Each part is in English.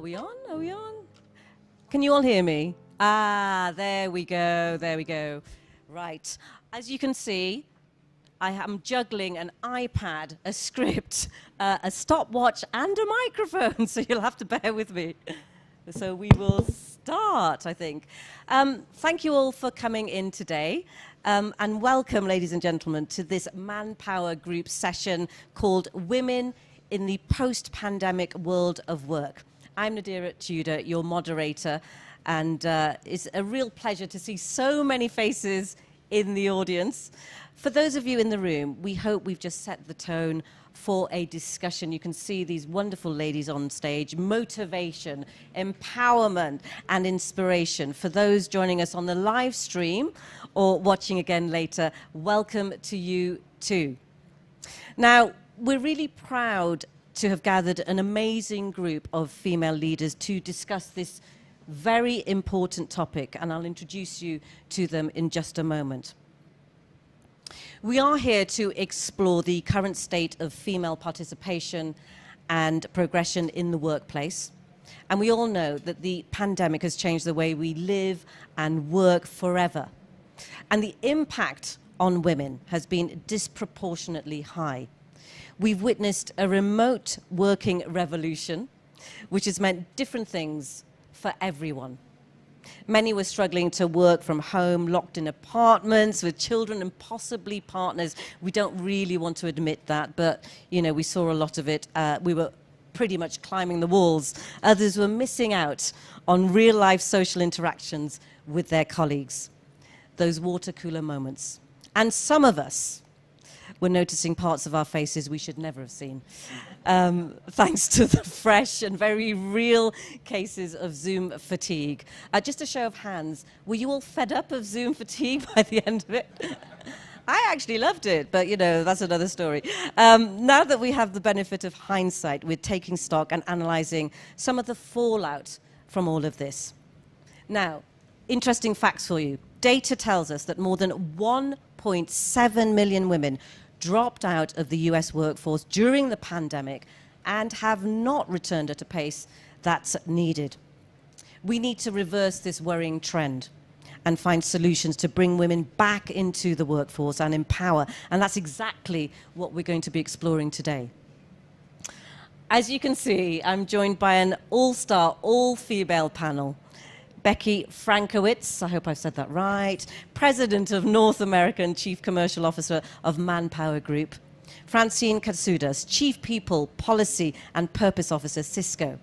we on? Are we on? Can you all hear me? Ah, there we go, there we go. Right, as you can see, I am juggling an iPad, a script, a stopwatch, and a microphone, so you'll have to bear with me. So we will start, I think. Thank you all for coming in today, and welcome, ladies and gentlemen, to this ManpowerGroup session called Women in the Post-Pandemic World of Work. I'm Nadira Tudor, your moderator, and it's a real pleasure to see so many faces in the audience. For those of you in the room, we hope we've just set the tone for a discussion. You can see these wonderful ladies on stage. Motivation, empowerment, and inspiration. For those joining us on the live stream or watching again later, welcome to you too. Now, we're really proud to have gathered an amazing group of female leaders to discuss this very important topic, and I'll introduce you to them in just a moment. We are here to explore the current state of female participation and progression in the workplace. And we all know that the pandemic has changed the way we live and work forever. And the impact on women has been disproportionately high. We've witnessed a remote working revolution, which has meant different things for everyone. Many were struggling to work from home, locked in apartments with children and possibly partners. We don't really want to admit that, but you know, we saw a lot of it. We were pretty much climbing the walls. Others were missing out on real-life social interactions with their colleagues, those water cooler moments. And some of us were noticing parts of our faces we should never have seen, thanks to the fresh and very real cases of Zoom fatigue. Just a show of hands, were you all fed up of Zoom fatigue by the end of it? I actually loved it, but you know, that's another story. Now that we have the benefit of hindsight, we're taking stock and analyzing some of the fallout from all of this. Now, interesting facts for you. Data tells us that more than 1.7 million women dropped out of the US workforce during the pandemic and have not returned at a pace that's needed. We need to reverse this worrying trend and find solutions to bring women back into the workforce and empower, and that's exactly what we're going to be exploring today. As you can see, I'm joined by an all-star, all-female panel. Becky Frankiewicz, I hope I've said that right, President of North America and Chief Commercial Officer of ManpowerGroup. Francine Katsoudas, Chief People, Policy and Purpose Officer, Cisco.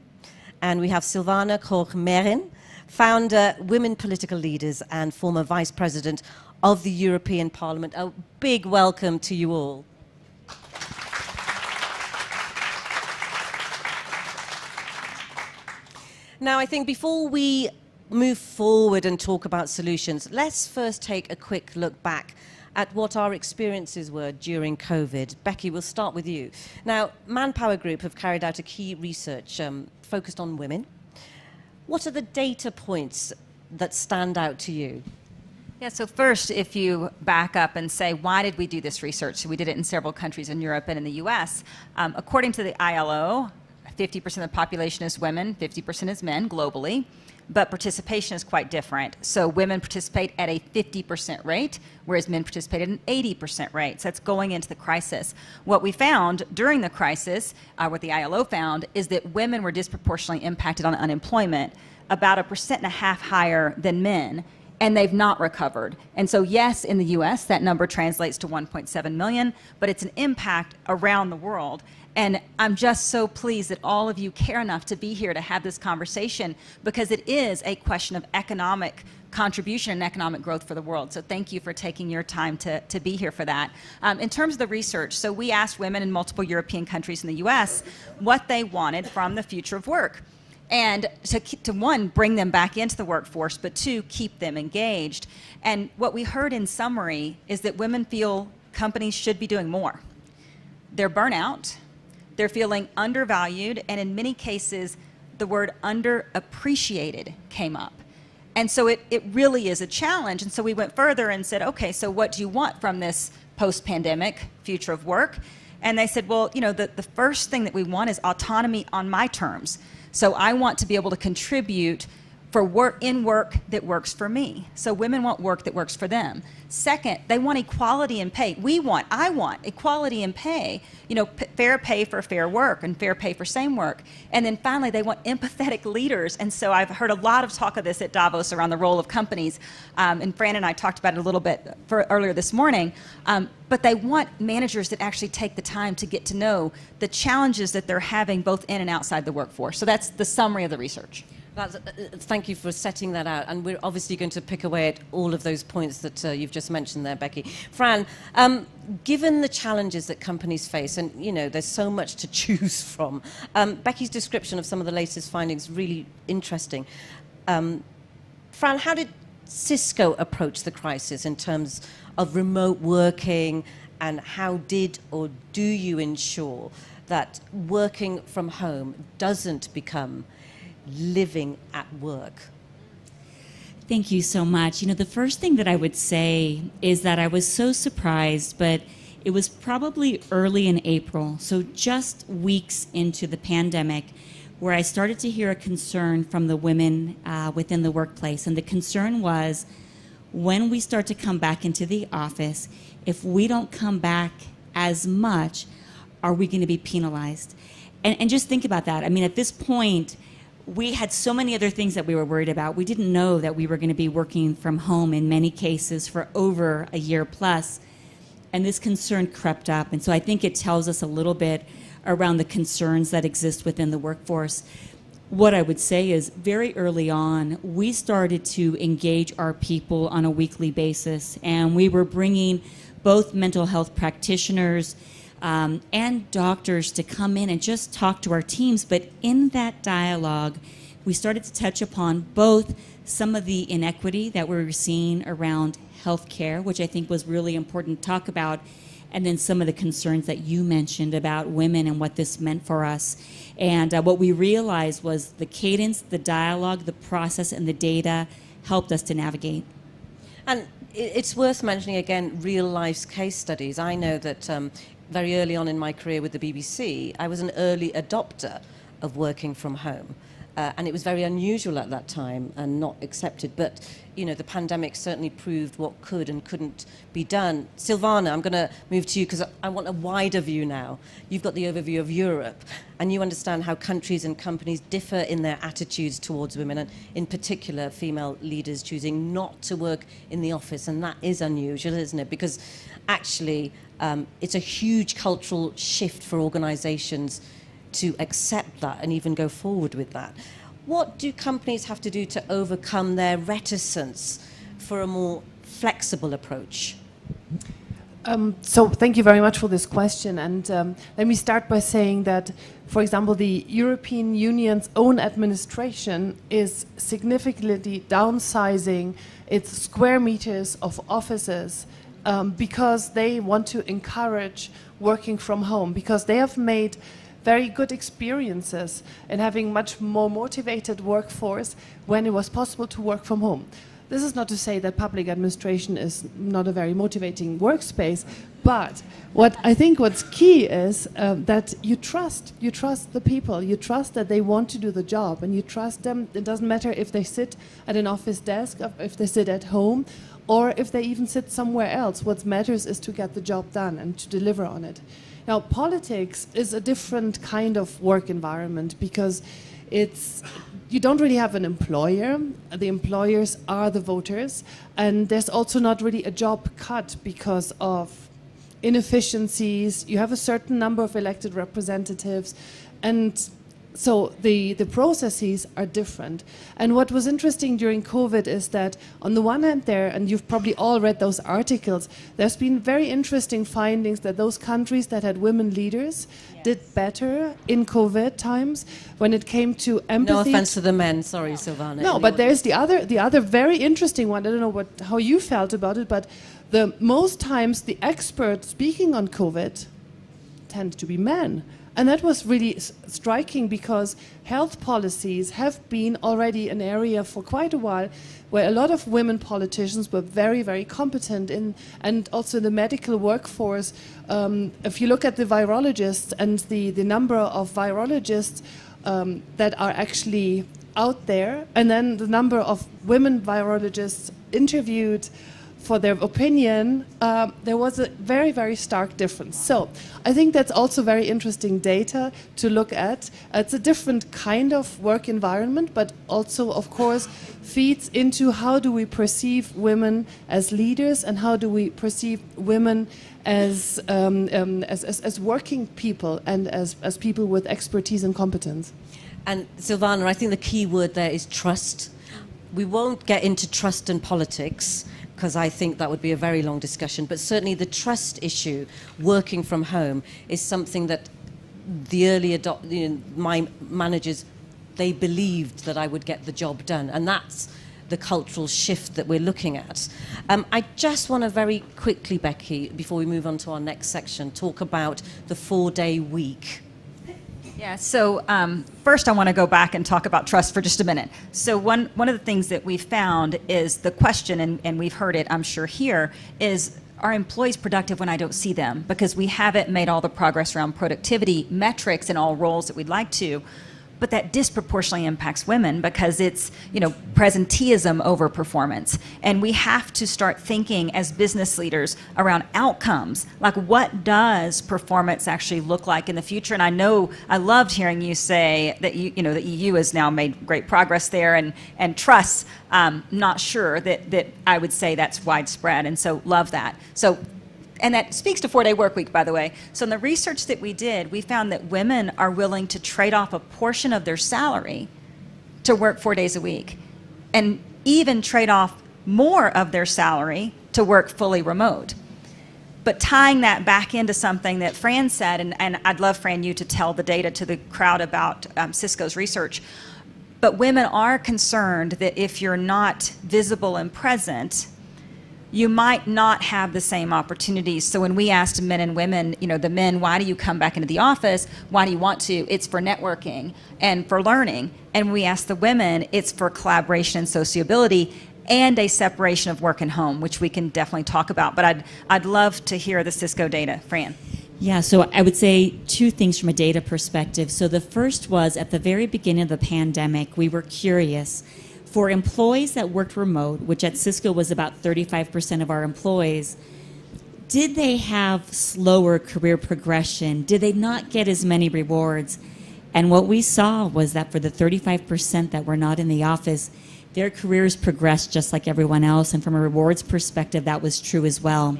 And we have Silvana Koch-Merin, Founder, Women Political Leaders and former Vice President of the European Parliament. A big welcome to you all. Now, I think before we move forward and talk about solutions, let's first take a quick look back at what our experiences were during COVID. Becky, we'll start with you. Now, ManpowerGroup have carried out a key research focused on women. What are the data points that stand out to you? Yeah, so first, if you back up and say, why did we do this research? So we did it in several countries in Europe and in the US. According to the ILO, 50% of the population is women, 50% is men globally, but participation is quite different. So women participate at a 50% rate, whereas men participate at an 80% rate. So that's going into the crisis. What we found during the crisis, what the ILO found, is that women were disproportionately impacted on unemployment, about 1.5% higher than men, and they've not recovered. And so yes, in the US, that number translates to 1.7 million, but it's an impact around the world. And I'm just so pleased that all of you care enough to be here to have this conversation, because it is a question of economic contribution and economic growth for the world. So thank you for taking your time to be here for that. In terms of the research, so we asked women in multiple European countries in the US what they wanted from the future of work. And to one, bring them back into the workforce, but two, keep them engaged. And what we heard in summary is that women feel companies should be doing more. They're burnout, they're feeling undervalued, and in many cases, the word underappreciated came up. And so it really is a challenge. And so we went further and said, okay, so what do you want from this post-pandemic future of work? And they said, well, the first thing that we want is autonomy on my terms. So I want to be able to contribute for work that works for me. So women want work that works for them. Second, they want equality in pay. I want equality in pay, fair pay for fair work and fair pay for same work. And then finally, they want empathetic leaders. And so I've heard a lot of talk of this at Davos around the role of companies. And Fran and I talked about it a little bit earlier this morning. But they want managers that actually take the time to get to know the challenges that they're having both in and outside the workforce. So that's the summary of the research. Thank you for setting that out, and we're obviously going to pick away at all of those points that you've just mentioned there, Becky. Fran, given the challenges that companies face, and there's so much to choose from, Becky's description of some of the latest findings really interesting. Fran, how did Cisco approach the crisis in terms of remote working, and how did or do you ensure that working from home doesn't become living at work? Thank you so much. The first thing that I would say is that I was so surprised, but it was probably early in April, so just weeks into the pandemic, where I started to hear a concern from the women within the workplace. And the concern was, when we start to come back into the office, if we don't come back as much, are we going to be penalized? And just think about that. I mean, at this point, we had so many other things that we were worried about. We didn't know that we were going to be working from home in many cases for over a year plus. And this concern crept up. And so I think it tells us a little bit around the concerns that exist within the workforce. What I would say is, very early on, we started to engage our people on a weekly basis. And we were bringing both mental health practitioners and doctors to come in and just talk to our teams. But in that dialogue, we started to touch upon both some of the inequity that we were seeing around healthcare, which I think was really important to talk about, and then some of the concerns that you mentioned about women and what this meant for us. And what we realized was the cadence, the dialogue, the process, and the data helped us to navigate. And it's worth mentioning again real life case studies. I know that very early on in my career with the BBC, I was an early adopter of working from home. And it was very unusual at that time and not accepted. But, the pandemic certainly proved what could and couldn't be done. Silvana, I'm going to move to you because I want a wider view now. You've got the overview of Europe, and you understand how countries and companies differ in their attitudes towards women, and in particular, female leaders choosing not to work in the office. And that is unusual, isn't it? Because actually, it's a huge cultural shift for organizations to accept that and even go forward with that. What do companies have to do to overcome their reticence for a more flexible approach? So thank you very much for this question. And let me start by saying that, for example, the European Union's own administration is significantly downsizing its square meters of offices because they want to encourage working from home, because they have made very good experiences in having much more motivated workforce when it was possible to work from home. This is not to say that public administration is not a very motivating workspace, But what I think what's key is that you trust the people. You trust that they want to do the job, and you trust them. It doesn't matter if they sit at an office desk, if they sit at home, or if they even sit somewhere else. What matters is to get the job done and to deliver on it. Now, politics is a different kind of work environment because you don't really have an employer. The employers are the voters, and there's also not really a job cut because of inefficiencies. You have a certain number of elected representatives, and so the processes are different. And what was interesting during COVID is that on the one hand there, and you've probably all read those articles, there's been very interesting findings that those countries that had women leaders did better in COVID times when it came to empathy. No offense to the men, sorry, Silvana. No, but there's the other very interesting one. I don't know how you felt about it, but the most times the experts speaking on COVID tend to be men. And that was really striking because health policies have been already an area for quite a while where a lot of women politicians were very, very competent in, and also in the medical workforce. If you look at the virologists and the number of virologists that are actually out there, and then the number of women virologists interviewed for their opinion, there was a very, very stark difference. So I think that's also very interesting data to look at. It's a different kind of work environment, but also, of course, feeds into how do we perceive women as leaders and how do we perceive women as working people and as people with expertise and competence. And Silvana, I think the key word there is trust. We won't get into trust and politics, because I think that would be a very long discussion, but certainly the trust issue, working from home, is something that my managers, they believed that I would get the job done, and that's the cultural shift that we're looking at. I just want to very quickly, Becky, before we move on to our next section, talk about the 4-day week. Yeah, so first I want to go back and talk about trust for just a minute. So one of the things that we've found is the question, and we've heard it, I'm sure, here, is are employees productive when I don't see them? Because we haven't made all the progress around productivity metrics in all roles that we'd like to. But that disproportionately impacts women because it's, presenteeism over performance. And we have to start thinking as business leaders around outcomes, like what does performance actually look like in the future? And I know I loved hearing you say that the EU has now made great progress there, and trust. Not sure that I would say that's widespread, and so love that. And that speaks to 4-day work week, by the way. So in the research that we did, we found that women are willing to trade off a portion of their salary to work 4 days a week, and even trade off more of their salary to work fully remote. But tying that back into something that Fran said, and I'd love, Fran, you to tell the data to the crowd about Cisco's research, but women are concerned that if you're not visible and present, you might not have the same opportunities. So when we asked men and women, the men, why do you come back into the office? Why do you want to? It's for networking and for learning. And when we asked the women, it's for collaboration and sociability and a separation of work and home, which we can definitely talk about. But I'd love to hear the Cisco data. Fran. Yeah, so I would say two things from a data perspective. So the first was at the very beginning of the pandemic, we were curious. For employees that worked remote, which at Cisco was about 35% of our employees, did they have slower career progression? Did they not get as many rewards? And what we saw was that for the 35% that were not in the office, their careers progressed just like everyone else. And from a rewards perspective, that was true as well.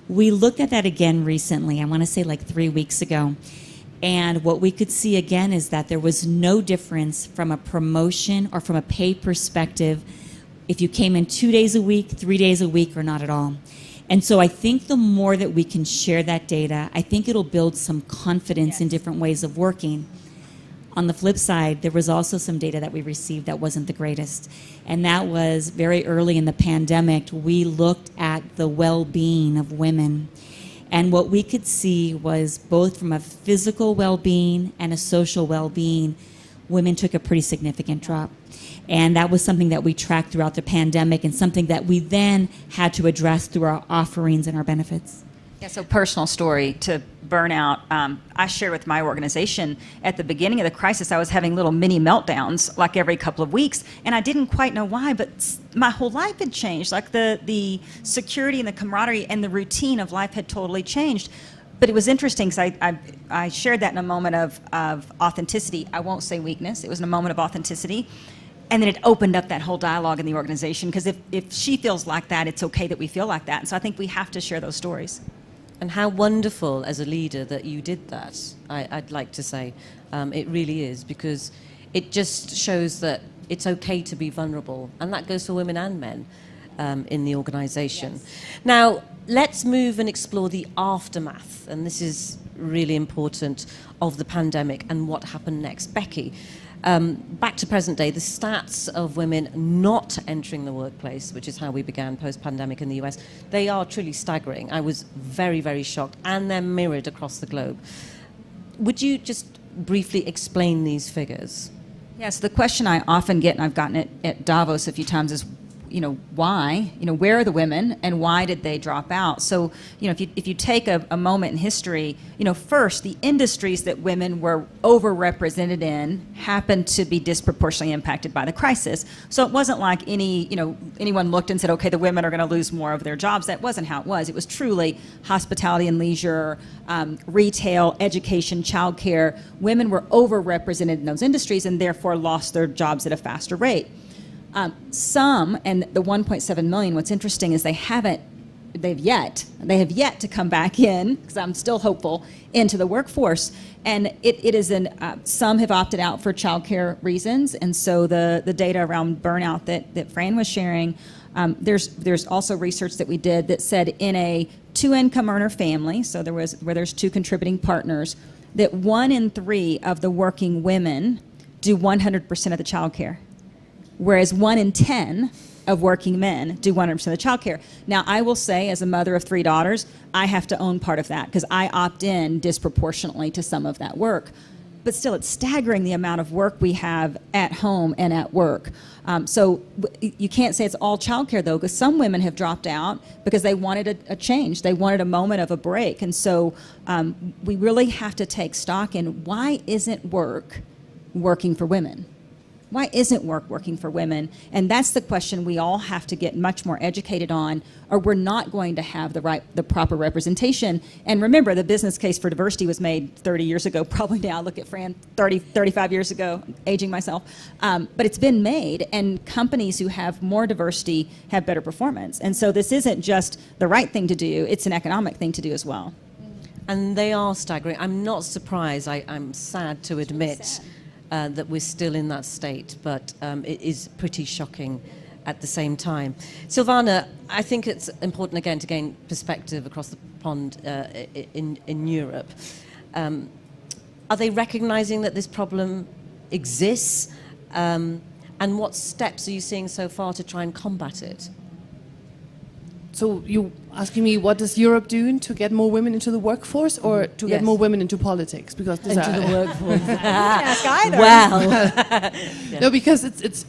We looked at that again recently, I want to say like 3 weeks ago. And what we could see again is that there was no difference from a promotion or from a pay perspective if you came in 2 days a week, 3 days a week, or not at all. And so I think the more that we can share that data, I think it'll build some confidence in different ways of working. On the flip side, there was also some data that we received that wasn't the greatest. And that was very early in the pandemic, we looked at the well-being of women. And what we could see was both from a physical well-being and a social well-being, women took a pretty significant drop. And that was something that we tracked throughout the pandemic and something that we then had to address through our offerings and our benefits. Yeah, so personal story to burnout. I shared with my organization at the beginning of the crisis, I was having little mini meltdowns like every couple of weeks, and I didn't quite know why, but my whole life had changed. Like the security and the camaraderie and the routine of life had totally changed. But it was interesting because I shared that in a moment of authenticity. I won't say weakness. It was in a moment of authenticity. And then it opened up that whole dialogue in the organization, because if she feels like that, it's okay that we feel like that. And so I think we have to share those stories. And how wonderful as a leader that you did that, I'd like to say. It really is, because it just shows that it's okay to be vulnerable. And that goes for women and men in the organization. Yes. Now, let's move and explore the aftermath. And this is really important, of the pandemic and what happened next. Becky, back to present day, the stats of women not entering the workplace, which is how we began post-pandemic in the US, they are truly staggering. I was very, very shocked, and they're mirrored across the globe. Would you just briefly explain these figures? Yes, the question I often get, and I've gotten it at Davos a few times, is, why? Where are the women, and why did they drop out? So, if you take a moment in history, first, the industries that women were overrepresented in happened to be disproportionately impacted by the crisis. So it wasn't like anyone looked and said, okay, the women are going to lose more of their jobs. That wasn't how it was. It was truly hospitality and leisure, retail, education, childcare. Women were overrepresented in those industries and therefore lost their jobs at a faster rate. Some, and the 1.7 million, what's interesting is they have yet to come back in, because I'm still hopeful, into the workforce. And it is some have opted out for childcare reasons. And so the data around burnout that Fran was sharing, there's also research that we did that said in a 2-income earner family, so where there's 2 contributing partners, that 1 in 3 of the working women do 100% of the childcare, whereas 1 in 10 of working men do 100% of the childcare. Now, I will say, as a mother of 3 daughters, I have to own part of that, because I opt in disproportionately to some of that work. But still, it's staggering the amount of work we have at home and at work. So you can't say it's all childcare, though, because some women have dropped out because they wanted a change. They wanted a moment of a break. And so we really have to take stock in, why isn't work working for women? Why isn't work working for women? And that's the question we all have to get much more educated on, or we're not going to have the proper representation. And remember, the business case for diversity was made 30 years ago, probably now. Look at Fran, 35 years ago, aging myself. But it's been made, and companies who have more diversity have better performance. And so this isn't just the right thing to do, it's an economic thing to do as well. And they are staggering. I'm not surprised. I'm sad to admit that we're still in that state, but it is pretty shocking at the same time. Silvana, I think it's important again to gain perspective across the pond in Europe. Are they recognizing that this problem exists? And what steps are you seeing so far to try and combat it? So you asking me, what is Europe doing to get more women into the workforce, or to get more women into politics? Because these into the workforce. Ask either. Well, no, because it's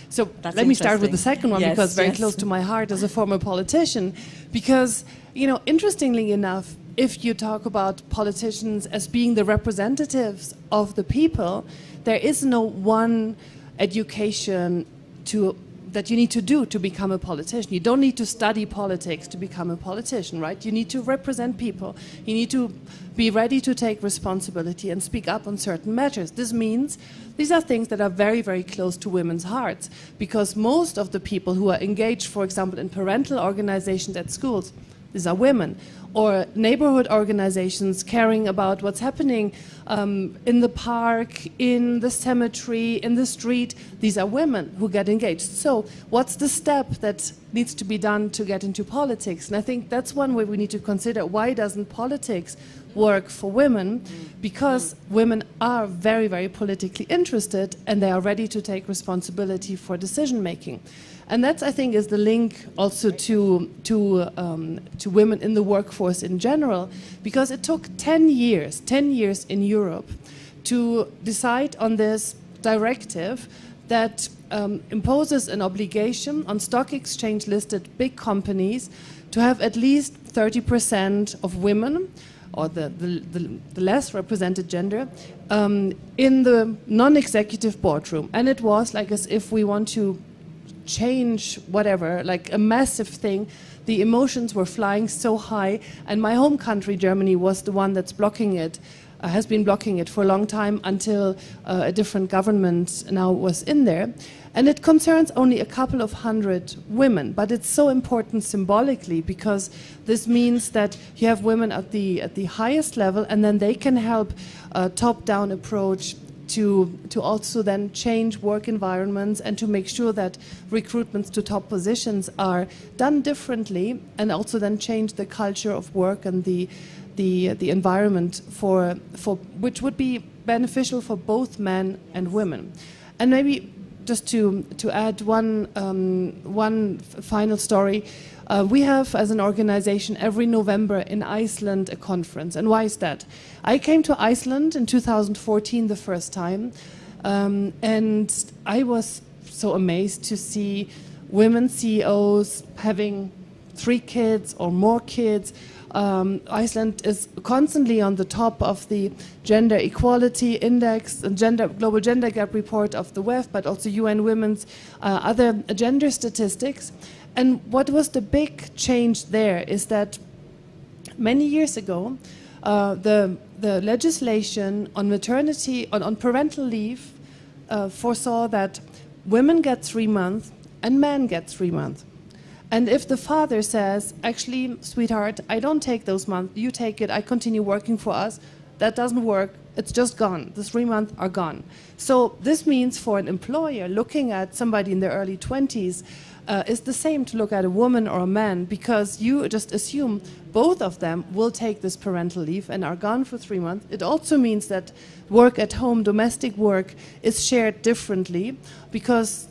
so. That's let me start with the interesting. second one, because very close to my heart as a former politician. Because interestingly enough, if you talk about politicians as being the representatives of the people, there is no one education that you need to do to become a politician. You don't need to study politics to become a politician, right? You need to represent people. You need to be ready to take responsibility and speak up on certain matters. This means these are things that are very, very close to women's hearts, because most of the people who are engaged, for example, in parental organizations at schools, these are women. Or neighborhood organizations caring about what's happening in the park, in the cemetery, in the street. These are women who get engaged. So what's the step that needs to be done to get into politics? And I think that's one way we need to consider, why doesn't politics work for women? Because women are very, very politically interested, and they are ready to take responsibility for decision making. And that, I think, is the link also to women in the workforce in general, because it took 10 years in Europe to decide on this directive that imposes an obligation on stock exchange listed big companies to have at least 30% of women, or the less represented gender, in the non-executive boardroom. And it was like as if we want to change whatever, like a massive thing. The emotions were flying so high, and my home country, Germany, was the one that's blocking it, has been blocking it for a long time until a different government now was in there. And it concerns only a couple of hundred women, but it's so important symbolically because this means that you have women at the highest level, and then they can help a top-down approach to also then change work environments and to make sure that recruitments to top positions are done differently, and also then change the culture of work and the environment for which would be beneficial for both men and women. And maybe just to add one final story, we have as an organization every November in Iceland a conference. And why is that? I came to Iceland in 2014 the first time, and I was so amazed to see women CEOs having 3 kids or more kids. Iceland is constantly on the top of the Gender Equality Index, Global Gender Gap Report of the WEF, but also UN Women's other gender statistics. And what was the big change there is that many years ago, the legislation on maternity, on parental leave, foresaw that women get 3 months and men get 3 months. And if the father says, actually, sweetheart, I don't take those months, you take it, I continue working for us, that doesn't work, it's just gone. The 3 months are gone. So this means for an employer looking at somebody in their early 20s, is the same to look at a woman or a man, because you just assume both of them will take this parental leave and are gone for 3 months. It also means that work at home, domestic work, is shared differently because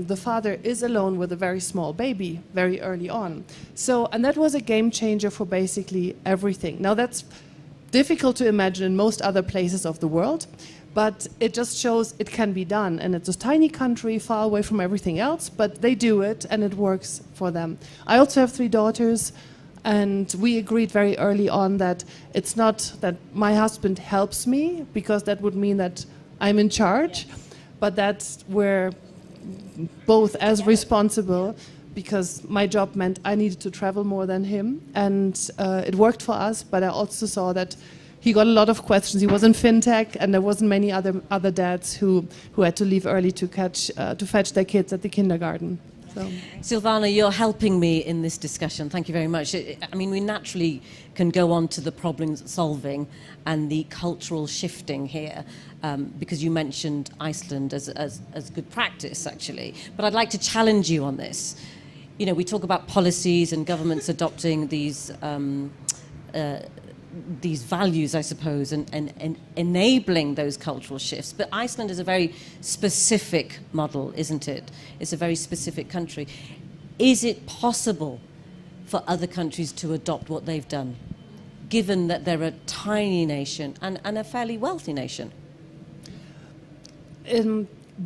the father is alone with a very small baby very early on. So, and that was a game changer for basically everything. Now that's difficult to imagine in most other places of the world, but it just shows it can be done. And it's a tiny country far away from everything else, but they do it and it works for them. I also have 3 daughters, and we agreed very early on that it's not that my husband helps me, because that would mean that I'm in charge, but that we're both as responsible, because my job meant I needed to travel more than him, and it worked for us. But I also saw that he got a lot of questions. He was in fintech, and there wasn't many other dads who had to leave early to fetch their kids at the kindergarten. So. Silvana, you're helping me in this discussion. Thank you very much. I mean, we naturally can go on to the problem solving and the cultural shifting here, because you mentioned Iceland as good practice, actually. But I'd like to challenge you on this. You know, we talk about policies and governments adopting these values, I suppose, and enabling those cultural shifts. But Iceland is a very specific model, isn't it? It's a very specific country. Is it possible for other countries to adopt what they've done, given that they're a tiny nation and a fairly wealthy nation?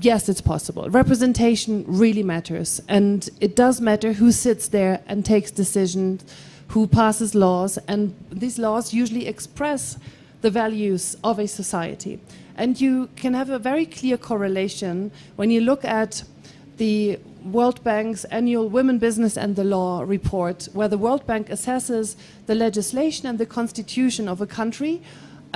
Yes, it's possible. Representation really matters, and it does matter who sits there and takes decisions, who passes laws, and these laws usually express the values of a society. And you can have a very clear correlation when you look at the World Bank's annual Women, Business and the Law report, where the World Bank assesses the legislation and the constitution of a country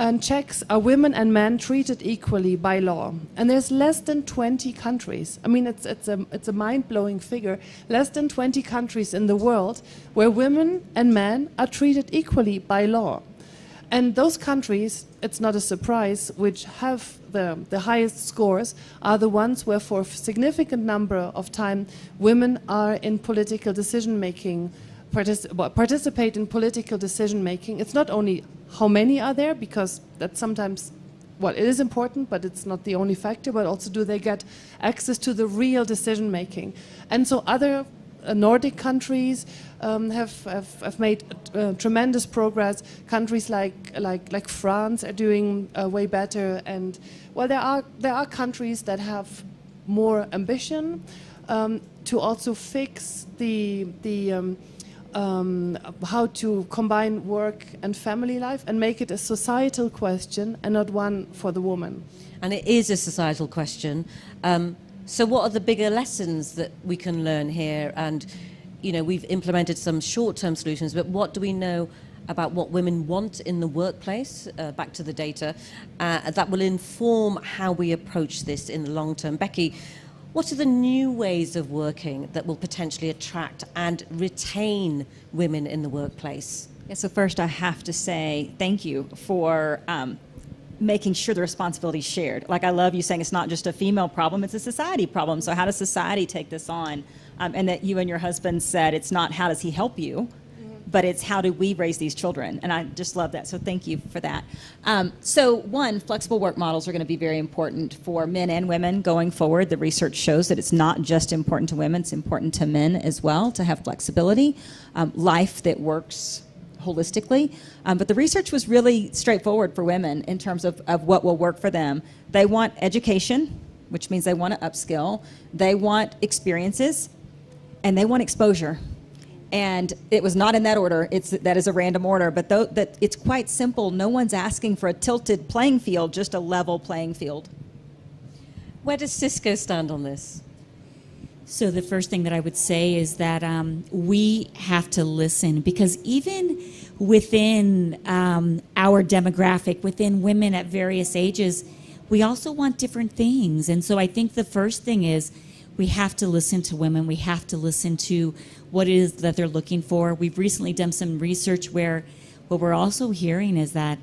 and checks, are women and men treated equally by law? And there's less than 20 countries. I mean, it's a mind-blowing figure. Less than 20 countries in the world where women and men are treated equally by law. And those countries, it's not a surprise, which have the highest scores are the ones where for a significant number of time women are in political decision-making, participate in political decision-making. It's not only how many are there, because that's sometimes, well, it is important, but it's not the only factor, but also do they get access to the real decision-making. And so other Nordic countries have made tremendous progress. Countries like France are doing way better. And well, there are countries that have more ambition, to also fix how to combine work and family life and make it a societal question and not one for the woman. And it is a societal question. So what are the bigger lessons that we can learn here? And, you know, we've implemented some short-term solutions, but what do we know about what women want in the workplace, back to the data, that will inform how we approach this in the long term? Becky, what are the new ways of working that will potentially attract and retain women in the workplace? Yeah, so first I have to say thank you for making sure the responsibility is shared. Like, I love you saying it's not just a female problem, it's a society problem. So how does society take this on? And that you and your husband said it's not how does he help you, but it's how do we raise these children? And I just love that. So thank you for that. So one, flexible work models are going to be very important for men and women going forward. The research shows that it's not just important to women, it's important to men as well to have flexibility, life that works holistically. But the research was really straightforward for women in terms of what will work for them. They want education, which means they want to upskill. They want experiences, and they want exposure. And it was not in that order. That is a random order, but that it's quite simple. No one's asking for a tilted playing field, just a level playing field. Where does Cisco stand on this? So the first thing that I would say is that we have to listen, because even within our demographic, within women at various ages, we also want different things. And so I think the first thing is we have to listen to women. We have to listen to what it is that they're looking for. We've recently done some research where what we're also hearing is that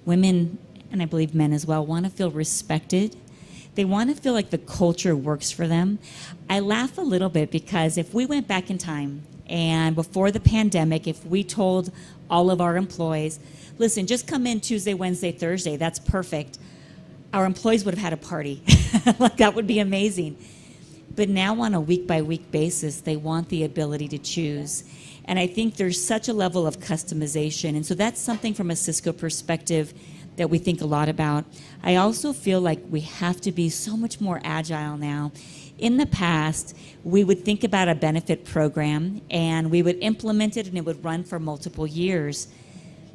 women, and I believe men as well, want to feel respected. They want to feel like the culture works for them. I laugh a little bit because if we went back in time and before the pandemic, if we told all of our employees, listen, just come in Tuesday, Wednesday, Thursday, that's perfect, our employees would have had a party. Like, that would be amazing. But now on a week-by-week basis, they want the ability to choose. And I think there's such a level of customization. And so that's something from a Cisco perspective that we think a lot about. I also feel like we have to be so much more agile now. In the past, we would think about a benefit program and we would implement it and it would run for multiple years.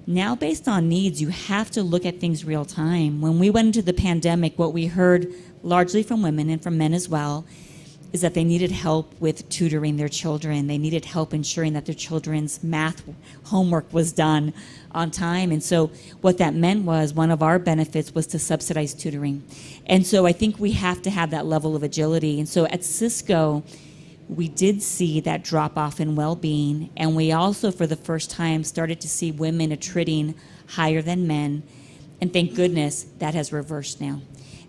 Now, based on needs, you have to look at things real time. When we went into the pandemic, what we heard largely from women and from men as well is that they needed help with tutoring their children. They needed help ensuring that their children's math homework was done on time. And so what that meant was one of our benefits was to subsidize tutoring. And so I think we have to have that level of agility. And so at Cisco, we did see that drop off in well-being. And we also, for the first time, started to see women attriting higher than men. And thank goodness that has reversed now.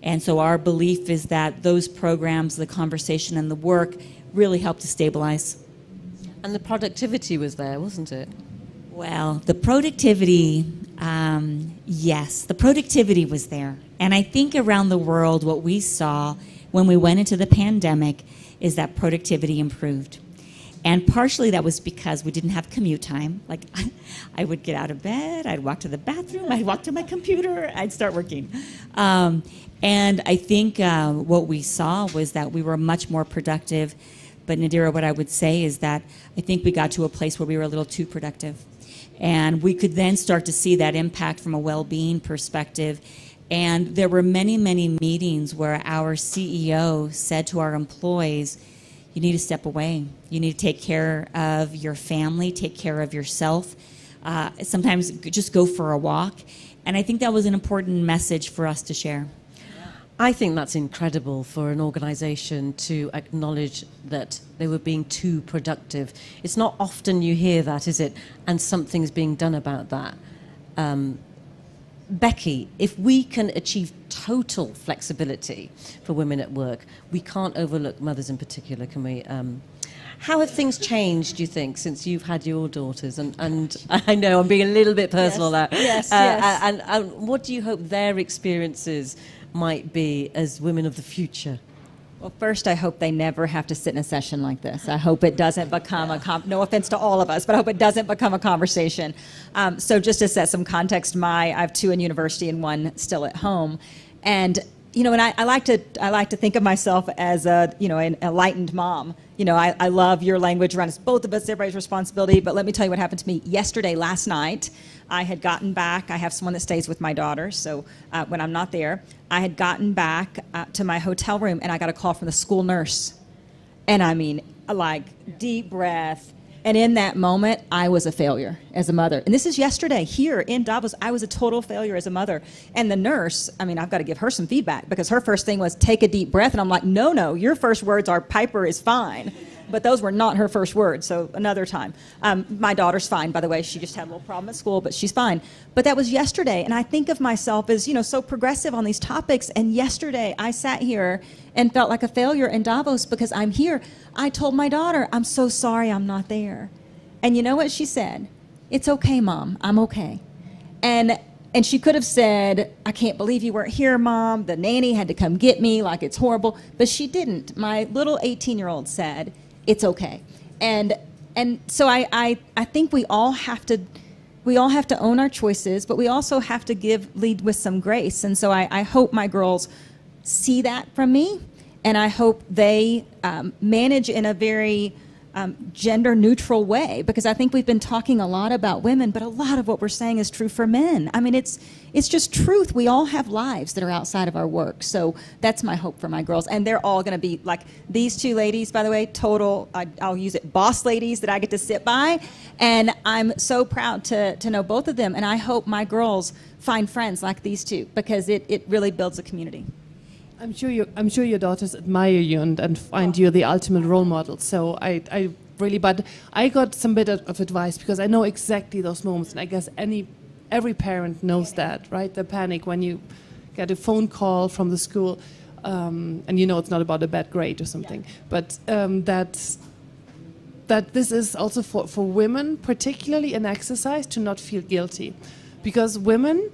And so our belief is that those programs, the conversation and the work, really helped to stabilize. And the productivity was there, wasn't it? Well, the productivity, yes, the productivity was there. And I think around the world, what we saw when we went into the pandemic is that productivity improved. And partially that was because we didn't have commute time. Like, I would get out of bed, I'd walk to the bathroom, I'd walk to my computer, I'd start working. And I think what we saw was that we were much more productive. But Nadira, what I would say is that I think we got to a place where we were a little too productive. And we could then start to see that impact from a well-being perspective. And there were many, many meetings where our CEO said to our employees, you need to step away. You need to take care of your family, take care of yourself. Sometimes just go for a walk. And I think that was an important message for us to share. I think that's incredible for an organization to acknowledge that they were being too productive. It's not often you hear that, is it? And something's being done about that. Becky, if we can achieve total flexibility for women at work, we can't overlook mothers in particular, can we? How have things changed, do you think, since you've had your daughters? And I know I'm being a little bit personal now. Yes. And what do you hope their experiences might be as women of the future? Well, first, I hope they never have to sit in a session like this. I hope it doesn't become no offense to all of us, but I hope it doesn't become a conversation. So just to set some context, I have two in university and one still at home. And you know, and I like to think of myself as a, you know, an enlightened mom. You know, I love your language around it's both of us, everybody's responsibility. But let me tell you what happened to me yesterday, last night. I had gotten back. I have someone that stays with my daughter, so when I'm not there, I had gotten back to my hotel room, and I got a call from the school nurse. And I mean, like, deep breath. And in that moment, I was a failure as a mother. And this is yesterday here in Davos. I was a total failure as a mother. And the nurse, I mean, I've got to give her some feedback because her first thing was take a deep breath. And I'm like, no, your first words are Piper is fine. But those were not her first words, so another time. My daughter's fine, by the way. She just had a little problem at school, but she's fine. But that was yesterday, and I think of myself as, you know, so progressive on these topics. And yesterday, I sat here and felt like a failure in Davos because I'm here. I told my daughter, I'm so sorry I'm not there. And you know what she said? It's okay, Mom. I'm okay. And she could have said, I can't believe you weren't here, Mom. The nanny had to come get me, like it's horrible. But she didn't. My little 18-year-old said, it's okay. And so I think we all have to own our choices, but we also have to lead with some grace. And so I hope my girls see that from me, and I hope they manage in a very gender neutral way, because I think we've been talking a lot about women, but a lot of what we're saying is true for men. I mean, it's just truth. We all have lives that are outside of our work. So that's my hope for my girls. And they're all going to be like these two ladies, by the way, total, I'll use it, boss ladies that I get to sit by. And I'm so proud to know both of them. And I hope my girls find friends like these two, because it really builds a community. I'm sure your daughters admire you and find you the ultimate role model. So I really, but I got some bit of advice because I know exactly those moments, and I guess every parent knows that, right? The panic when you get a phone call from the school, and you know it's not about a bad grade or something, but that this is also for women particularly an exercise to not feel guilty, because women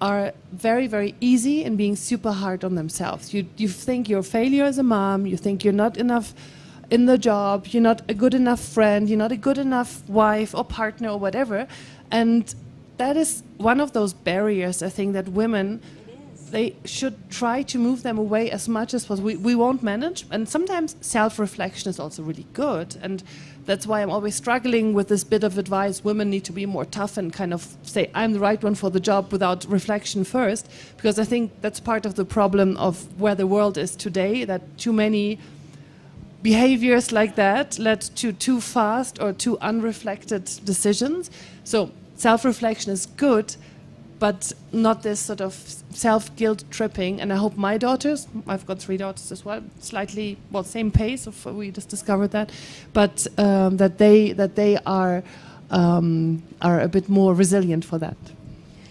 are very, very easy in being super hard on themselves. You think you're a failure as a mom, you think you're not enough in the job, you're not a good enough friend, you're not a good enough wife or partner or whatever. And that is one of those barriers, I think, that women, they should try to move them away as much as possible. We won't manage, and sometimes self-reflection is also really good, and that's why I'm always struggling with this bit of advice. Women need to be more tough and kind of say, I'm the right one for the job without reflection first, because I think that's part of the problem of where the world is today, that too many behaviors like that led to too fast or too unreflected decisions. So self-reflection is good, but not this sort of self-guilt tripping. And I hope my daughters, I've got 3 daughters as well, slightly, well, same pace, we just discovered that, but that they are a bit more resilient for that.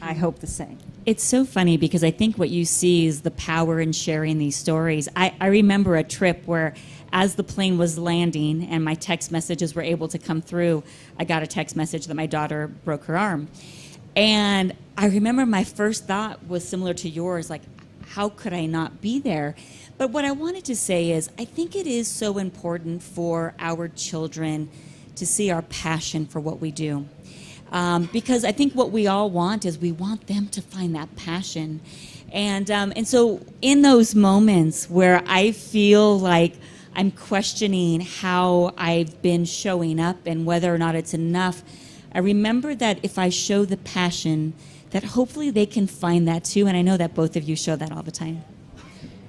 I hope the same. It's so funny because I think what you see is the power in sharing these stories. I remember a trip where as the plane was landing and my text messages were able to come through, I got a text message that my daughter broke her arm. And I remember my first thought was similar to yours, like, how could I not be there? But what I wanted to say is, I think it is so important for our children to see our passion for what we do. Because I think what we all want is we want them to find that passion. And so in those moments where I feel like I'm questioning how I've been showing up and whether or not it's enough, I remember that if I show the passion, that hopefully they can find that too. And I know that both of you show that all the time.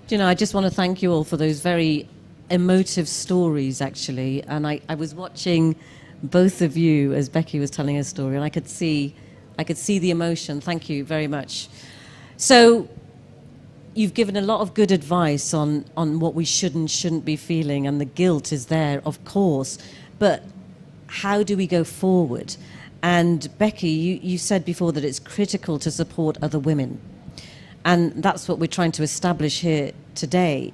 Do you know, I just want to thank you all for those very emotive stories, actually. And I was watching both of you as Becky was telling her story, and I could see the emotion. Thank you very much. So you've given a lot of good advice on what we should and shouldn't be feeling, and the guilt is there, of course. But how do we go forward? And Becky, you said before that it's critical to support other women. And that's what we're trying to establish here today.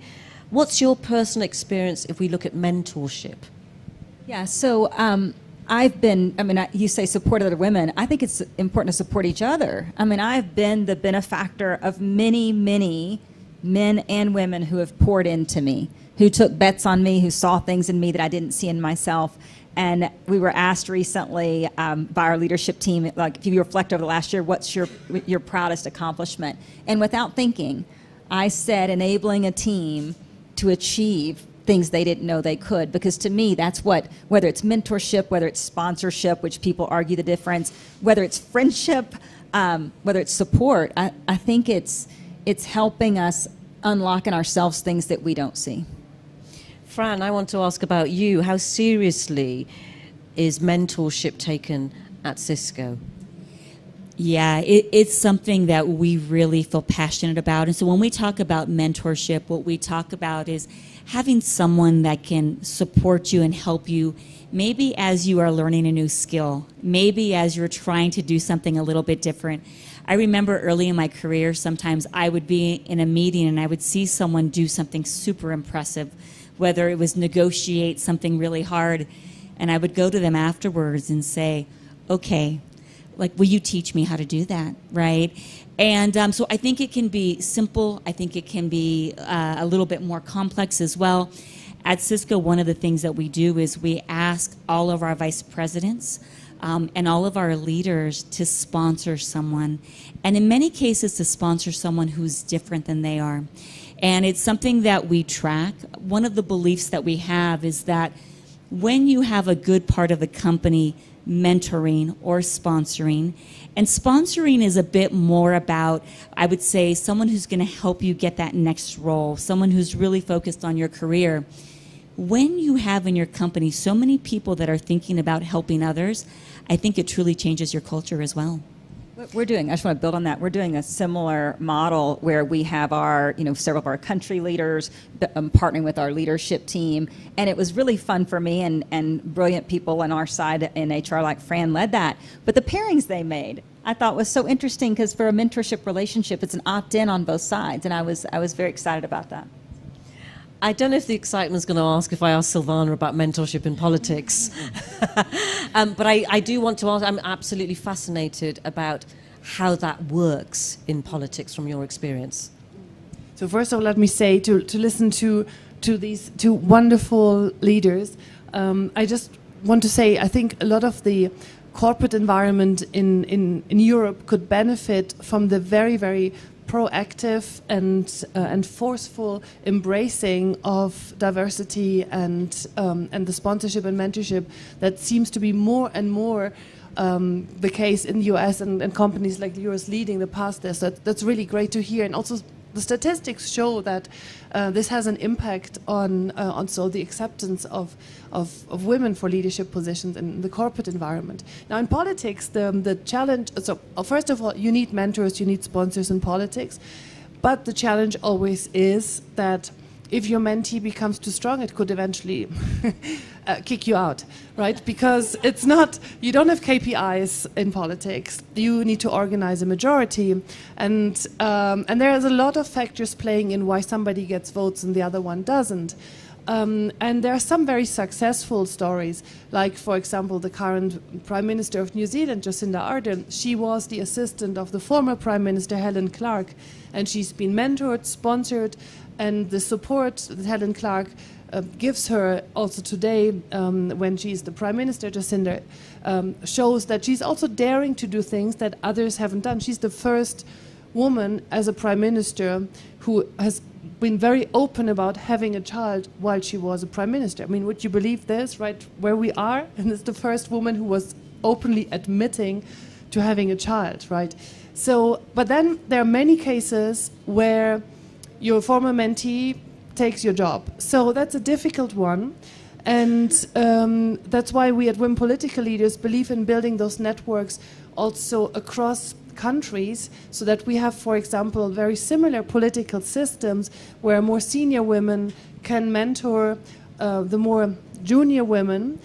What's your personal experience if we look at mentorship? Yeah, so you say support other women. I think it's important to support each other. I mean, I've been the benefactor of many, many men and women who have poured into me, who took bets on me, who saw things in me that I didn't see in myself. And we were asked recently by our leadership team, like, if you reflect over the last year, what's your proudest accomplishment? And without thinking, I said enabling a team to achieve things they didn't know they could, because to me that's what, whether it's mentorship, whether it's sponsorship, which people argue the difference, whether it's friendship, whether it's support, I think it's helping us unlock in ourselves things that we don't see. Fran, I want to ask about you. How seriously is mentorship taken at Cisco? Yeah, it's something that we really feel passionate about. And so when we talk about mentorship, what we talk about is having someone that can support you and help you, maybe as you are learning a new skill, maybe as you're trying to do something a little bit different. I remember early in my career, sometimes I would be in a meeting and I would see someone do something super impressive, whether it was negotiate something really hard, and I would go to them afterwards and say, okay, like, will you teach me how to do that, right? And so I think it can be simple. I think it can be a little bit more complex as well. At Cisco, one of the things that we do is we ask all of our vice presidents and all of our leaders to sponsor someone. And in many cases, to sponsor someone who's different than they are. And it's something that we track. One of the beliefs that we have is that when you have a good part of the company mentoring or sponsoring, and sponsoring is a bit more about, I would say, someone who's going to help you get that next role, someone who's really focused on your career. When you have in your company so many people that are thinking about helping others, I think it truly changes your culture as well. We're doing, I just want to build on that, we're doing a similar model where we have our, several of our country leaders partnering with our leadership team. And it was really fun for me, and brilliant people on our side in HR like Fran led that. But the pairings they made, I thought was so interesting, because for a mentorship relationship, it's an opt-in on both sides. And I was very excited about that. I don't know if the excitement's going to ask if I ask Silvana about mentorship in politics. But I do want to ask, I'm absolutely fascinated about how that works in politics from your experience. So first of all, let me say, to listen to these two wonderful leaders, I just want to say, I think a lot of the corporate environment in Europe could benefit from the very, very proactive and forceful embracing of diversity and the sponsorship and mentorship that seems to be more and more the case in the US, and companies like yours leading the path there. So that's really great to hear. And also the statistics show that this has an impact on the acceptance of women for leadership positions in the corporate environment. Now in politics, the challenge, so first of all, you need mentors, you need sponsors in politics, but the challenge always is that if your mentee becomes too strong, it could eventually kick you out, right? Because it's not, you don't have KPIs in politics. You need to organize a majority, and there is a lot of factors playing in why somebody gets votes and the other one doesn't. And there are some very successful stories, like, for example, the current Prime Minister of New Zealand, Jacinda Ardern. She was the assistant of the former Prime Minister, Helen Clark, and she's been mentored, sponsored, and the support that Helen Clark gives her also today, when she's the Prime Minister, Jacinda, shows that she's also daring to do things that others haven't done. She's the first woman as a Prime Minister who has been very open about having a child while she was a Prime Minister. I mean, would you believe this, right, where we are? And it's the first woman who was openly admitting to having a child, right? So, but then there are many cases where your former mentee takes your job. So that's a difficult one. And that's why we at Women Political Leaders believe in building those networks also across countries, so that we have, for example, very similar political systems where more senior women can mentor the more junior women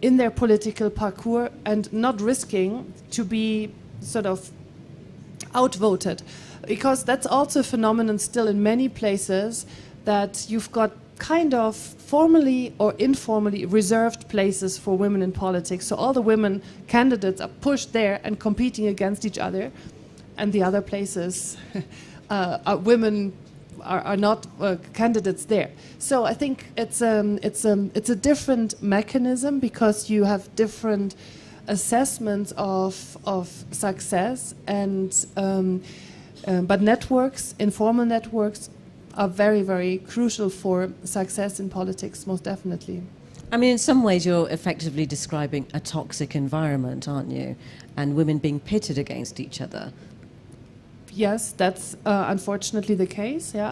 in their political parcours, and not risking to be sort of outvoted. Because that's also a phenomenon still in many places, that you've got kind of formally or informally reserved places for women in politics. So all the women candidates are pushed there and competing against each other, and the other places women are not candidates there. So I think it's a different mechanism, because you have different assessments of success, and But networks, informal networks, are very, very crucial for success in politics, most definitely. I mean, in some ways, you're effectively describing a toxic environment, aren't you? And women being pitted against each other. Yes, that's unfortunately the case. Yeah,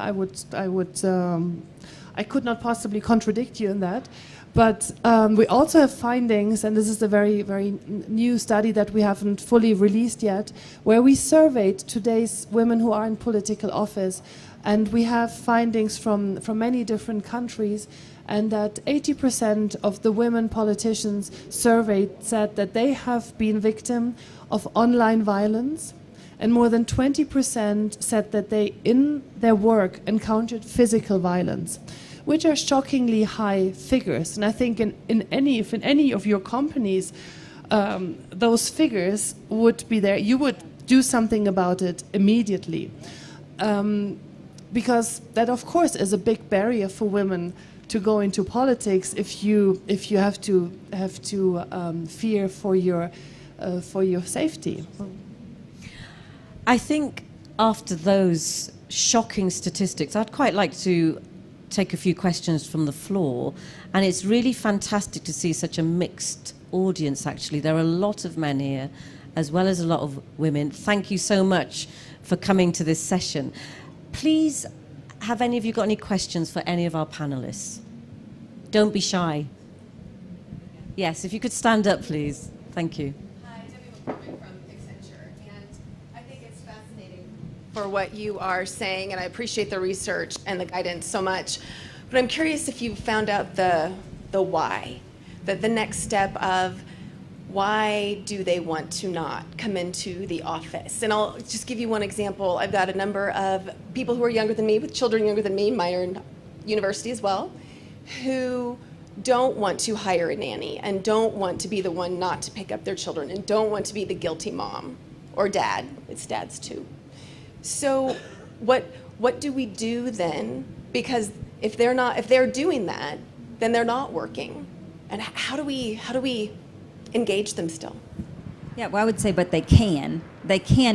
I could not possibly contradict you in that. But we also have findings, and this is a very, very new study that we haven't fully released yet, where we surveyed today's women who are in political office, and we have findings from many different countries, and that 80% of the women politicians surveyed said that they have been victim of online violence, and more than 20% said that they, in their work, encountered physical violence, which are shockingly high figures. And I think if in any of your companies those figures would be there, you would do something about it immediately. Because that, of course, is a big barrier for women to go into politics if you have to fear for your safety. I think after those shocking statistics, I'd quite like to take a few questions from the floor. And it's really fantastic to see such a mixed audience, actually. There are a lot of men here, as well as a lot of women. Thank you so much for coming to this session. Please, have any of you got any questions for any of our panelists? Don't be shy. Yes, if you could stand up, please. Thank you. Hi, Debbie McCormick from Accenture, and I think it's fascinating for what you are saying, and I appreciate the research and the guidance so much. But I'm curious if you found out the why, the next step of why do they want to not come into the office? And I'll just give you one example. I've got a number of people who are younger than me, with children younger than me, mine are in university as well, who don't want to hire a nanny and don't want to be the one not to pick up their children and don't want to be the guilty mom or dad. It's dads too. So what do we do then? Because if they're doing that, then they're not working. And how do we engage them still? Yeah, well, I would say, but they can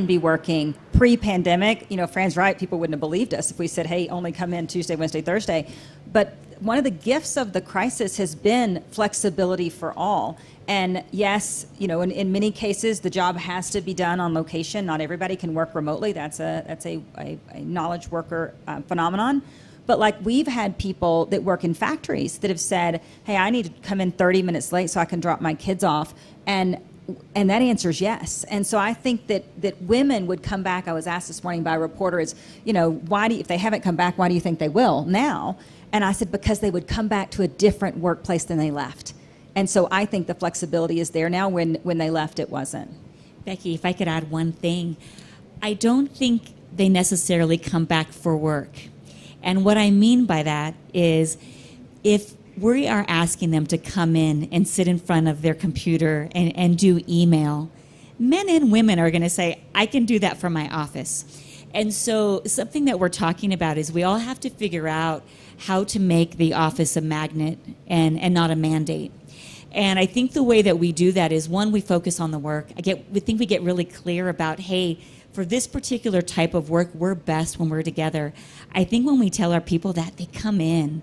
be working pre-pandemic. You know, Fran's right. People wouldn't have believed us if we said, hey, only come in Tuesday, Wednesday, Thursday. But one of the gifts of the crisis has been flexibility for all. And yes, you know, in many cases, the job has to be done on location. Not everybody can work remotely. That's a knowledge worker phenomenon. But like, we've had people that work in factories that have said, hey, I need to come in 30 minutes late so I can drop my kids off. And that answer is yes. And so I think that women would come back. I was asked this morning by a reporter, you know, if they haven't come back, why do you think they will now? And I said, because they would come back to a different workplace than they left. And so I think the flexibility is there now. When they left, it wasn't. Becky, if I could add one thing, I don't think they necessarily come back for work. And what I mean by that is, if we are asking them to come in and sit in front of their computer and do email, men and women are going to say, I can do that from my office. And so something that we're talking about is we all have to figure out how to make the office a magnet and not a mandate. And I think the way that we do that is, one, we focus on the work. We think we get really clear about, hey, for this particular type of work, we're best when we're together. I think when we tell our people that, they come in.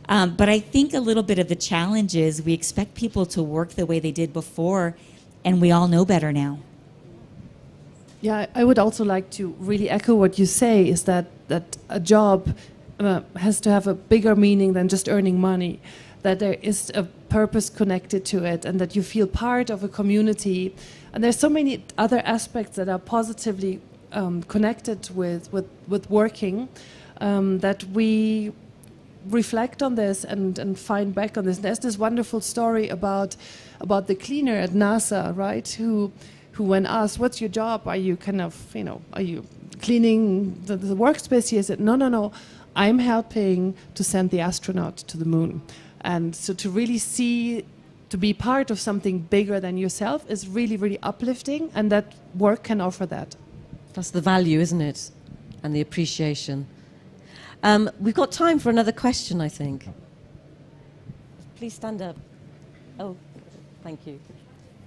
But I think a little bit of the challenge is we expect people to work the way they did before, and we all know better now. Yeah, I would also like to really echo what you say, is that a job has to have a bigger meaning than just earning money, that there is a purpose connected to it, and that you feel part of a community. And there's so many other aspects that are positively connected with working, that we reflect on this and find back on this. There's this wonderful story about the cleaner at NASA, right? Who when asked, what's your job? Are you are you cleaning the workspace? He said, no, I'm helping to send the astronaut to the moon. And so to really to be part of something bigger than yourself is really, really uplifting, and that work can offer that. That's the value, isn't it? And the appreciation. We've got time for another question, I think. Please stand up. Oh, thank you.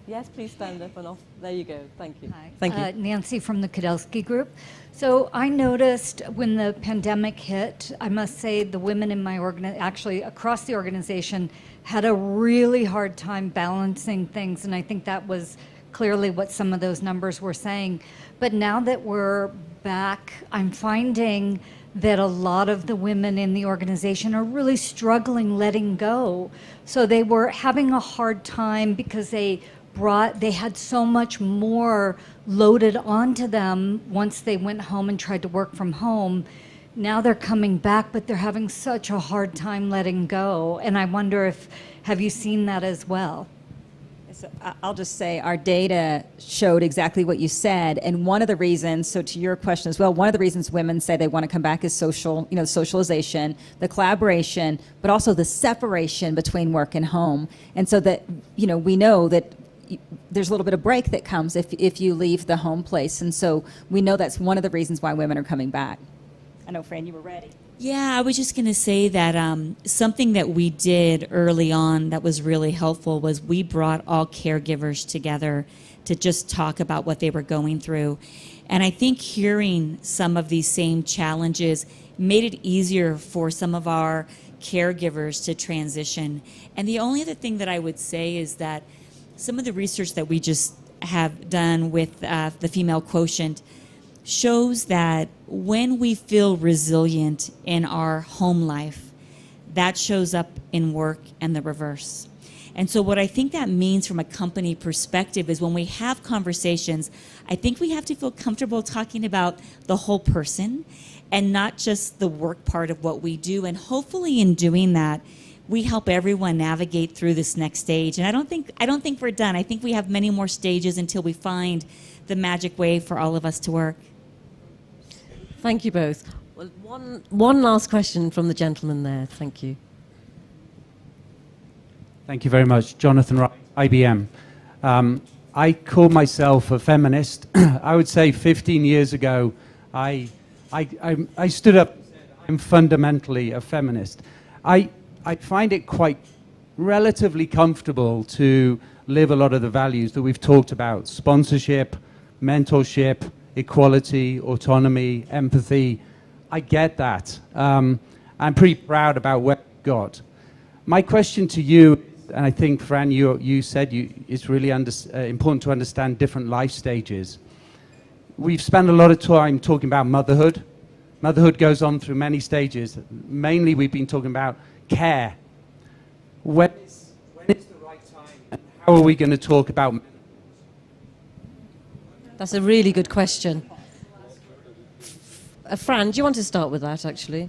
Yes, please stand up and off. There you go. Thank you. Hi. Thank you. Nancy from the Kudelski Group. So I noticed when the pandemic hit, I must say the women in my actually across the organization had a really hard time balancing things, and I think that was clearly what some of those numbers were saying. But now that we're back, I'm finding that a lot of the women in the organization are really struggling letting go. So they were having a hard time because they had so much more loaded onto them once they went home and tried to work from home. Now they're coming back, but they're having such a hard time letting go. And I wonder have you seen that as well? So I'll just say our data showed exactly what you said, and one of the reasons, so to your question as well, one of the reasons women say they want to come back is socialization, the collaboration, but also the separation between work and home. And so that, we know that there's a little bit of break that comes if you leave the home place, and so we know that's one of the reasons why women are coming back. I know, Fran, you were ready. Yeah, I was just going to say that something that we did early on that was really helpful was we brought all caregivers together to just talk about what they were going through. And I think hearing some of these same challenges made it easier for some of our caregivers to transition. And the only other thing that I would say is that some of the research that we just have done with the female quotient shows that when we feel resilient in our home life, that shows up in work and the reverse. And so what I think that means from a company perspective is when we have conversations, I think we have to feel comfortable talking about the whole person and not just the work part of what we do. And hopefully in doing that, we help everyone navigate through this next stage. And I don't think we're done. I think we have many more stages until we find the magic way for all of us to work. Thank you both. Well, one last question from the gentleman there. Thank you. Thank you very much. Jonathan Wright, IBM. I call myself a feminist. I would say 15 years ago, I stood up and said, I'm fundamentally a feminist. I find it quite relatively comfortable to live a lot of the values that we've talked about: sponsorship, mentorship, equality, autonomy, empathy. I get that. I'm pretty proud about what we've got. My question to you, and I think, Fran, you said it's really important to understand different life stages. We've spent a lot of time talking about motherhood. Motherhood goes on through many stages. Mainly we've been talking about care. When is the right time, and how are we going to talk about? That's a really good question. Fran, do you want to start with that, actually?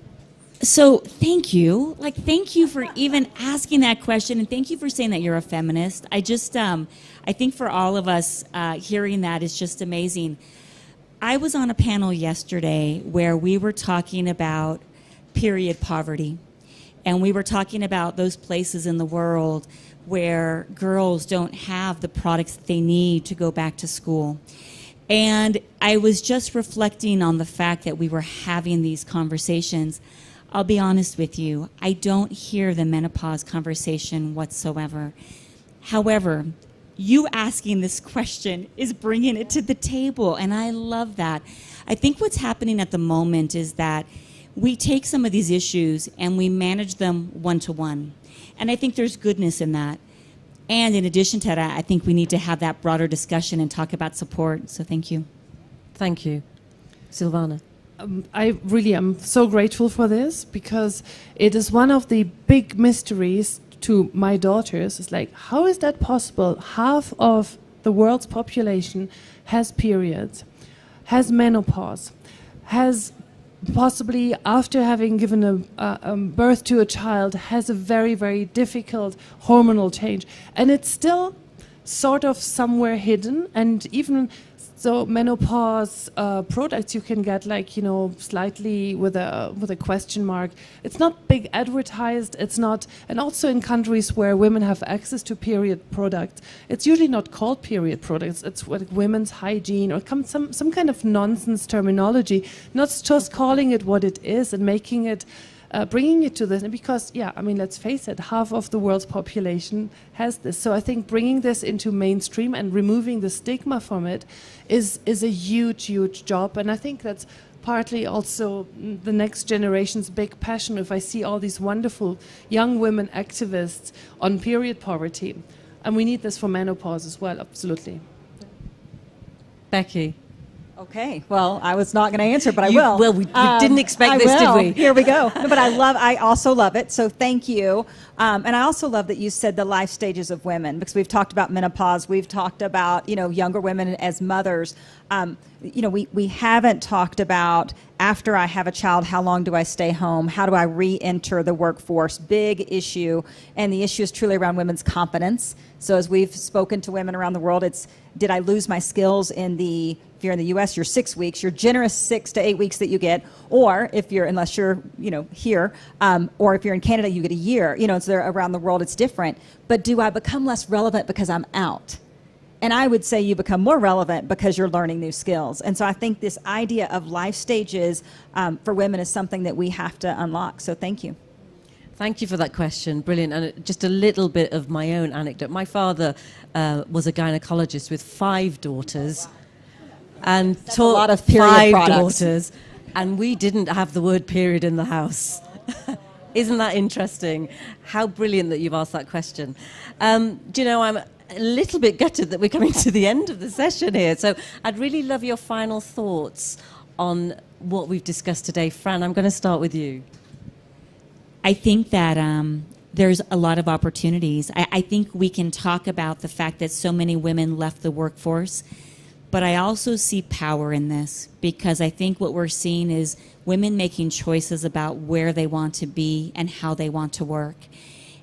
So thank you. Thank you for even asking that question, and thank you for saying that you're a feminist. I think for all of us, hearing that is just amazing. I was on a panel yesterday where we were talking about period poverty, and we were talking about those places in the world where girls don't have the products that they need to go back to school. And I was just reflecting on the fact that we were having these conversations. I'll be honest with you, I don't hear the menopause conversation whatsoever. However, you asking this question is bringing it to the table, and I love that. I think what's happening at the moment is that we take some of these issues and we manage them one-to-one. And I think there's goodness in that. And in addition to that, I think we need to have that broader discussion and talk about support. So thank you. Thank you. Silvana. I really am so grateful for this, because it is one of the big mysteries to my daughters. It's like, how is that possible? Half of the world's population has periods, has menopause, has possibly, after having given a birth to a child, has a very, very difficult hormonal change. And it's still sort of somewhere hidden. And even so, menopause products you can get, slightly with a question mark. It's not big advertised. It's not, and also in countries where women have access to period products, it's usually not called period products. It's like women's hygiene or some kind of nonsense terminology. Not just calling it what it is and making it bringing it to this, and because, yeah, I mean, let's face it, half of the world's population has this. So I think bringing this into mainstream and removing the stigma from it is a huge, huge job. And I think that's partly also the next generation's big passion. If I see all these wonderful young women activists on period poverty, and we need this for menopause as well, absolutely. Becky. Okay, well, I was not going to answer, but I will. Well, we didn't expect this, did we? Here we go. No, but I also love it, so thank you. And I also love that you said the life stages of women, because we've talked about menopause, we've talked about, younger women as mothers. We haven't talked about, after I have a child, how long do I stay home? How do I re-enter the workforce? Big issue, and the issue is truly around women's competence. So as we've spoken to women around the world, it's, did I lose my skills if you're in the U.S., you're 6 weeks, your generous 6 to 8 weeks that you get, or if you're, unless you're, here, or if you're in Canada, you get a year. So around the world, it's different. But do I become less relevant because I'm out? And I would say you become more relevant because you're learning new skills. And so I think this idea of life stages for women is something that we have to unlock. So thank you. Thank you for that question. Brilliant. And just a little bit of my own anecdote. My father was a gynecologist with 5 daughters and That's taught a lot of period 5 products. daughters. And we didn't have the word period in the house. Isn't that interesting? How brilliant that you've asked that question. I'm a little bit gutted that we're coming to the end of the session here. So I'd really love your final thoughts on what we've discussed today. Fran, I'm going to start with you. I think that there's a lot of opportunities. I think we can talk about the fact that so many women left the workforce, but I also see power in this, because I think what we're seeing is women making choices about where they want to be and how they want to work.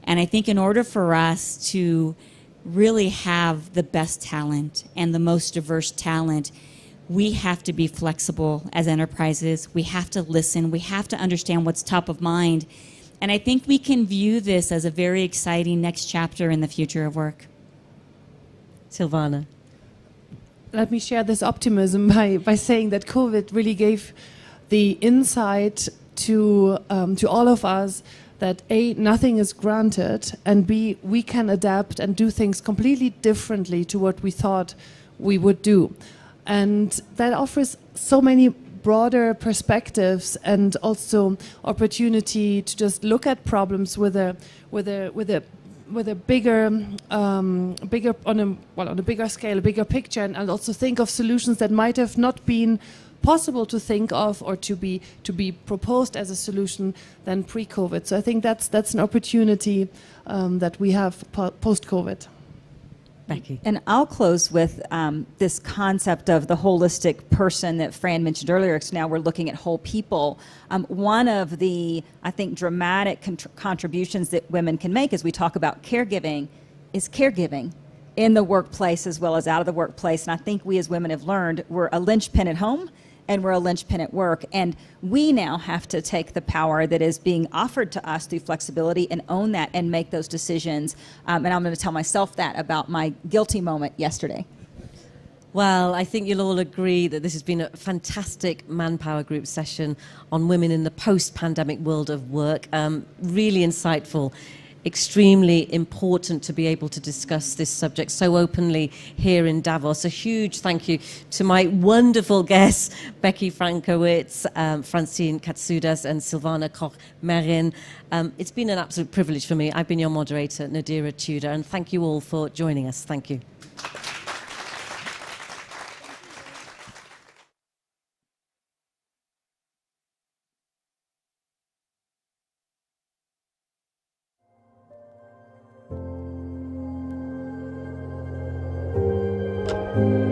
And I think in order for us to really have the best talent and the most diverse talent, we have to be flexible as enterprises. We have to listen. We have to understand what's top of mind. And I think we can view this as a very exciting next chapter in the future of work. Silvana. Let me share this optimism by saying that COVID really gave the insight to all of us that A, nothing is granted, and B, we can adapt and do things completely differently to what we thought we would do. And that offers so many broader perspectives and also opportunity to just look at problems with a bigger on a bigger scale, a bigger picture, and also think of solutions that might have not been possible to think of or to be proposed as a solution than pre-COVID. So I think that's an opportunity that we have post-COVID. Becky. And I'll close with this concept of the holistic person that Fran mentioned earlier. So now we're looking at whole people. One of the, I think, dramatic contributions that women can make as we talk about caregiving is caregiving in the workplace as well as out of the workplace. And I think we as women have learned we're a linchpin at home and we're a linchpin at work. And we now have to take the power that is being offered to us through flexibility and own that and make those decisions. And I'm going to tell myself that about my guilty moment yesterday. Well, I think you'll all agree that this has been a fantastic Manpower Group session on women in the post-pandemic world of work. Really insightful. Extremely important to be able to discuss this subject so openly here in Davos. A huge thank you to my wonderful guests, Becky Frankiewicz, Francine Katsoudas, and Silvana Koch-Merin. It's been an absolute privilege for me. I've been your moderator, Nadira Tudor, and thank you all for joining us. Thank you. Thank you.